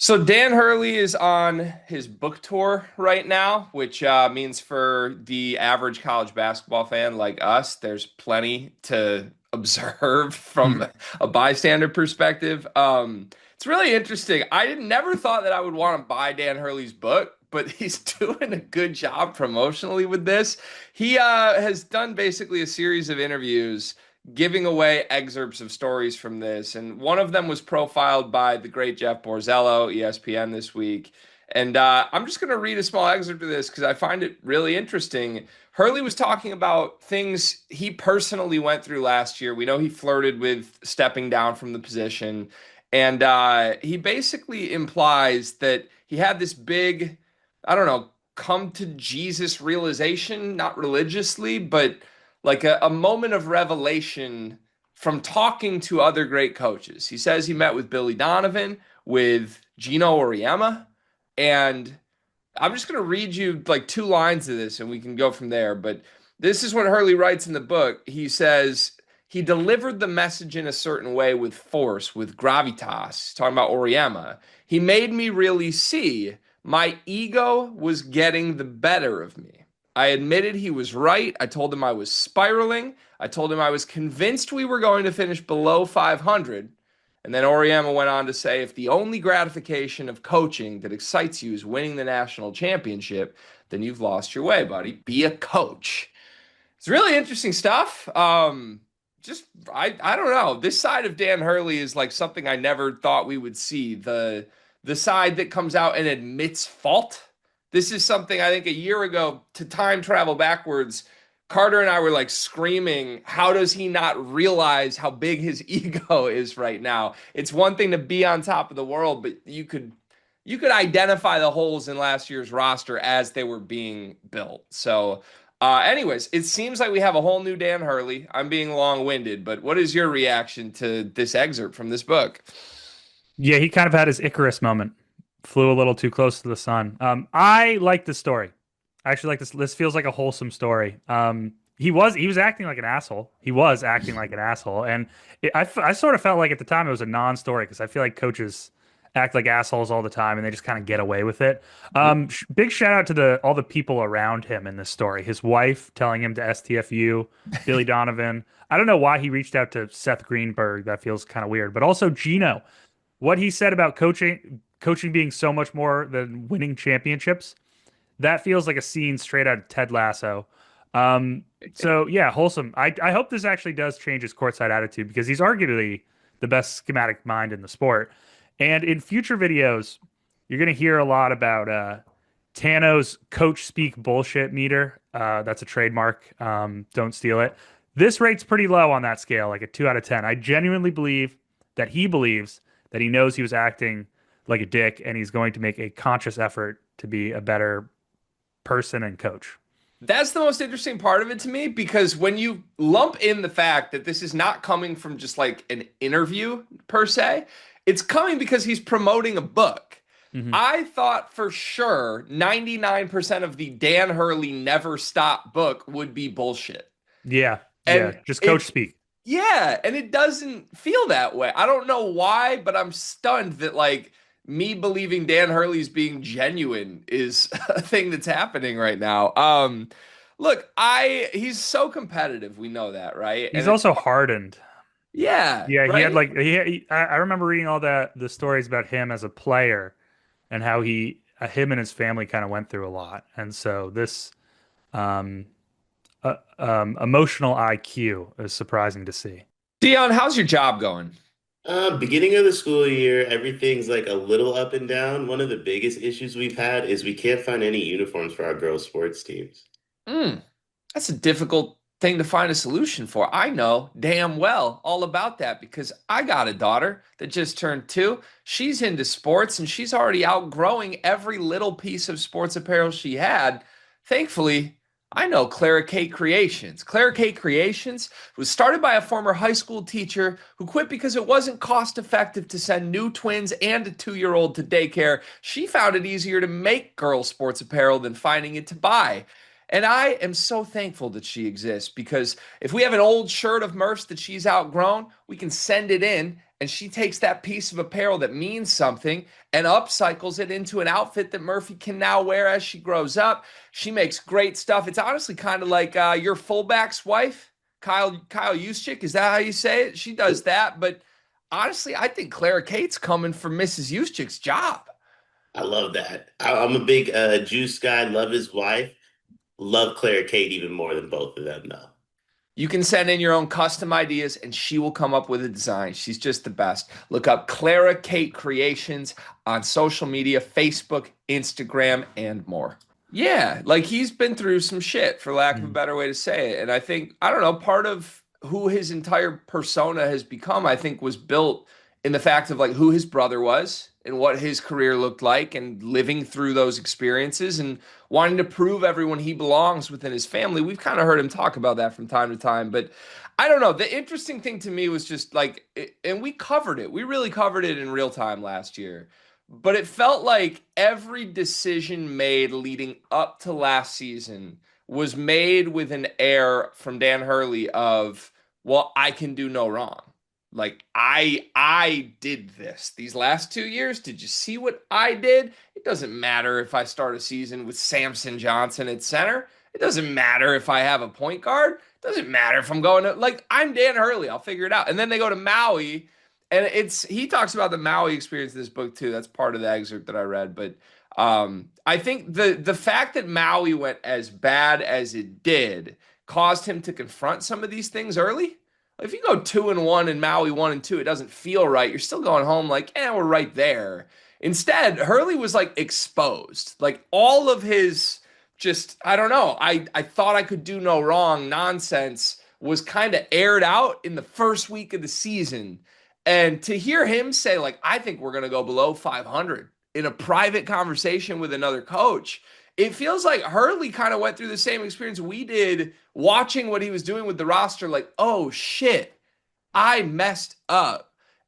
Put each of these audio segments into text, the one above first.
So Dan Hurley is on his book tour right now, which means for the average college basketball fan like us, there's plenty to observe from Hmm. a bystander perspective. It's really interesting. Never thought that I would want to buy Dan Hurley's book, but he's doing a good job promotionally with this. He has done basically a series of interviews giving away excerpts of stories from this. And one of them was profiled by the great Jeff Borzello, ESPN, this week. And I'm just going to read a small excerpt of this because I find it really interesting. Hurley was talking about things he personally went through last year. We know he flirted with stepping down from the position. And he basically implies that he had this big, I don't know, come to Jesus realization, not religiously, but like a moment of revelation from talking to other great coaches. He says he met with Billy Donovan, with Gino Auriemma, and I'm just going to read you like two lines of this and we can go from there. But this is what Hurley writes in the book. He says he delivered the message in a certain way with force, with gravitas. He's talking about Auriemma. He made me really see my ego was getting the better of me. I admitted he was right. I told him I was spiraling. I told him I was convinced we were going to finish below 500. And then Oriema went on to say, if the only gratification of coaching that excites you is winning the national championship, then you've lost your way, buddy. Be a coach. It's really interesting stuff. Just I don't know. This side of Dan Hurley is like something I never thought we would see. The side that comes out and admits fault. This is something I think a year ago, to time travel backwards, Carter and I were like screaming, how does he not realize how big his ego is right now? It's one thing to be on top of the world, but you could identify the holes in last year's roster as they were being built. So, anyways, it seems like we have a whole new Dan Hurley. I'm being long-winded, but what is your reaction to this excerpt from this book? Yeah, he kind of had his Icarus moment. Flew a little too close to the sun. I like this story. I actually like this. This feels like a wholesome story. He was acting like an asshole. He was acting like an asshole, and I sort of felt like at the time it was a non-story because I feel like coaches act like assholes all the time and they just kind of get away with it. Big shout out to the all the people around him in this story. His wife telling him to STFU, Billy Donovan. I don't know why he reached out to Seth Greenberg. That feels kind of weird, but also Gino. What he said about coaching being so much more than winning championships, that feels like a scene straight out of Ted Lasso. So yeah, wholesome. I hope this actually does change his courtside attitude because he's arguably the best schematic mind in the sport. And in future videos, you're gonna hear a lot about Tano's coach speak bullshit meter. That's a trademark. Don't steal it. This rate's pretty low on that scale, like a 2 out of 10. I genuinely believe that he believes that he knows he was acting like a dick and he's going to make a conscious effort to be a better person and coach. That's the most interesting part of it to me because when you lump in the fact that this is not coming from just like an interview per se, it's coming because he's promoting a book. Hmm. I thought for sure 99% of the Dan Hurley Never Stop book would be bullshit. Yeah, yeah, And just coach it, speak. yeah, and it doesn't feel that way. I don't know why, but I'm stunned that like me believing Dan Hurley's being genuine is a thing that's happening right now. Look, I he's so competitive. We know that, right? He's And it's also hardened. yeah, Yeah, he had right? like I remember reading all the stories about him as a player and how him and his family kind of went through a lot, and so this um, emotional IQ is surprising to see. Dion, how's your job going? Beginning of the school year, everything's like a little up and down. One of the biggest issues we've had is we can't find any uniforms for our girls' sports teams. Mm, that's a difficult thing to find a solution for. I know damn well all about that because I got a daughter that just turned 2. She's into sports and she's already outgrowing every little piece of sports apparel she had. Thankfully, I know Clara Kate Creations. Clara Kate Creations was started by a former high school teacher who quit because it wasn't cost effective to send new twins and a 2-year-old to daycare. She found it easier to make girl sports apparel than finding it to buy. And I am so thankful that she exists because if we have an old shirt of Murph's that she's outgrown, we can send it in and she takes that piece of apparel that means something and upcycles it into an outfit that Murphy can now wear as she grows up. She makes great stuff. It's honestly kind of like your fullback's wife, Kyle Juszczyk. Is that how you say it? She does that, but honestly, I think Clara Kate's coming for Mrs. Juszczyk's job. I love that. I'm a big Juice guy. Love his wife. Love Claire Kate even more than both of them, though. You can send in your own custom ideas and she will come up with a design. She's just the best. Look up Clara Kate Creations on social media, Facebook, Instagram, and more. Yeah, like he's been through some shit, for lack of a Mm. better way to say it. And I think, I don't know, part of who his entire persona has become, I think, was built in the fact of like who his brother was and what his career looked like and living through those experiences and wanting to prove everyone he belongs within his family. We've kind of heard him talk about that from time to time, but I don't know. The interesting thing to me was just like, and we covered it. We really covered it in real time last year. But it felt like every decision made leading up to last season was made with an air from Dan Hurley of, well, I can do no wrong. Like I did this these last 2 years. Did you see what I did? It doesn't matter if I start a season with Samson Johnson at center. It doesn't matter if I have a point guard. It doesn't matter if I'm going to like I'm Dan Hurley. I'll figure it out. And then they go to Maui, and it's he talks about the Maui experience in this book too. That's part of the excerpt that I read. But I think the fact that Maui went as bad as it did caused him to confront some of these things early. If you go 2-1 and Maui 1-2, it doesn't feel right. You're still going home like, we're right there. Instead, Hurley was like exposed. Like all of his just, I don't know, I thought I could do no wrong nonsense was kind of aired out in the first week of the season. And to hear him say, like, I think we're going to go below 500 in a private conversation with another coach, it feels like Hurley kind of went through the same experience we did watching what he was doing with the roster. Like, oh shit, I messed up.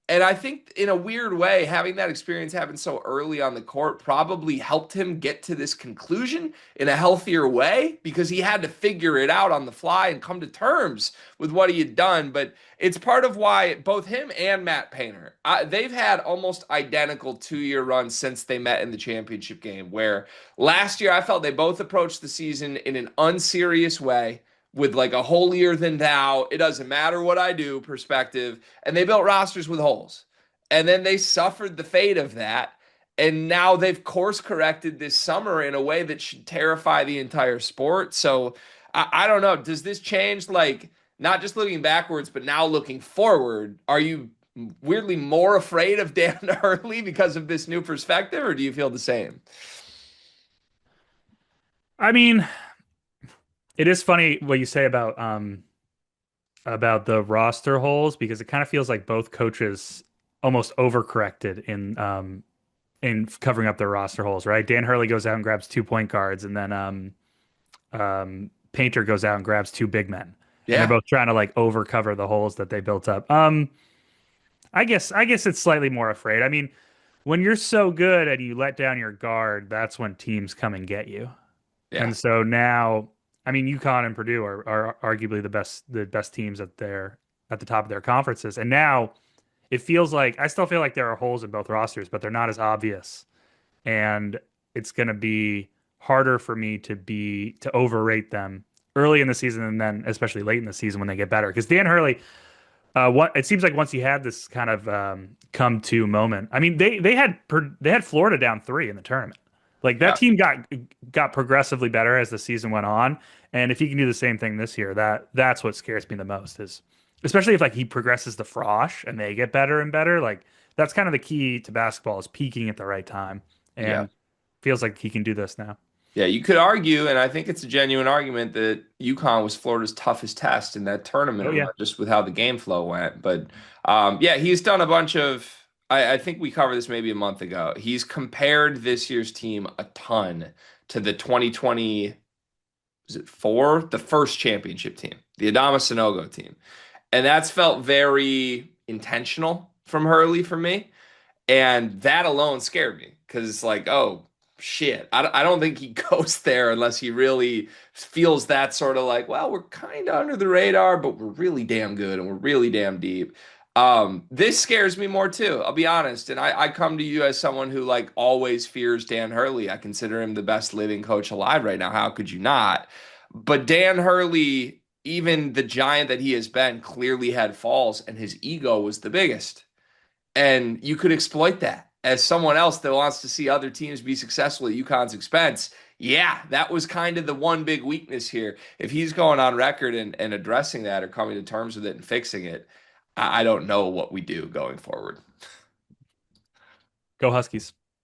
And I think in a weird way, having that experience happen so early on the court probably helped him get to this conclusion in a healthier way because he had to figure it out on the fly and come to terms with what he had done. But it's part of why both him and Matt Painter, they've had almost identical 2-year runs since they met in the championship game, where last year I felt they both approached the season in an unserious way with like a holier than thou, it doesn't matter what I do perspective. And they built rosters with holes. And then they suffered the fate of that. And now they've course corrected this summer in a way that should terrify the entire sport. So I don't know. Does this change, like, not just looking backwards, but now looking forward? Are you weirdly more afraid of Dan Hurley because of this new perspective, or do you feel the same? I mean, it is funny what you say about the roster holes because it kind of feels like both coaches almost overcorrected in covering up their roster holes, right? Dan Hurley goes out and grabs 2 point guards, and then Painter goes out and grabs two big men, and they're Yeah. both trying to like overcover the holes that they built up. I guess it's slightly more afraid. I mean, when you're so good and you let down your guard, that's when teams come and get you. Yeah. And so now, I mean, UConn and Purdue are arguably the best teams at the top of their conferences. And now it feels like I still feel like there are holes in both rosters, but they're not as obvious. And it's going to be harder for me to overrate them early in the season and then especially late in the season when they get better. Because Dan Hurley, what it seems like once he had this kind of come to moment. I mean, they had Florida down 3 in the tournament. Like that Yeah. team got progressively better as the season went on, and if he can do the same thing this year, that's what scares me the most is especially if like he progresses the Frosh and they get better and better. Like that's kind of the key to basketball is peaking at the right time, Yeah. and feels like he can do this now. Yeah, you could argue, and I think it's a genuine argument that UConn was Florida's toughest test in that tournament Oh run, yeah, just with how the game flow went. But yeah, he's done a bunch of. I think we covered this maybe a month ago. He's compared this year's team a ton to the 2020, was it four? The first championship team, the Adama Sanogo team. And that's felt very intentional from Hurley for me. And that alone scared me because it's like, oh shit. I don't think he goes there unless he really feels that sort of like, well, we're kind of under the radar, but we're really damn good and we're really damn deep. This scares me more too, I'll be honest. And I come to you as someone who like always fears Dan Hurley. I consider him the best living coach alive right now. How could you not? But Dan Hurley, even the giant that he has been, clearly had falls, and his ego was the biggest. And you could exploit that as someone else that wants to see other teams be successful at UConn's expense. Yeah, that was kind of the one big weakness here. If he's going on record and addressing that or coming to terms with it and fixing it, I don't know what we do going forward. Go Huskies.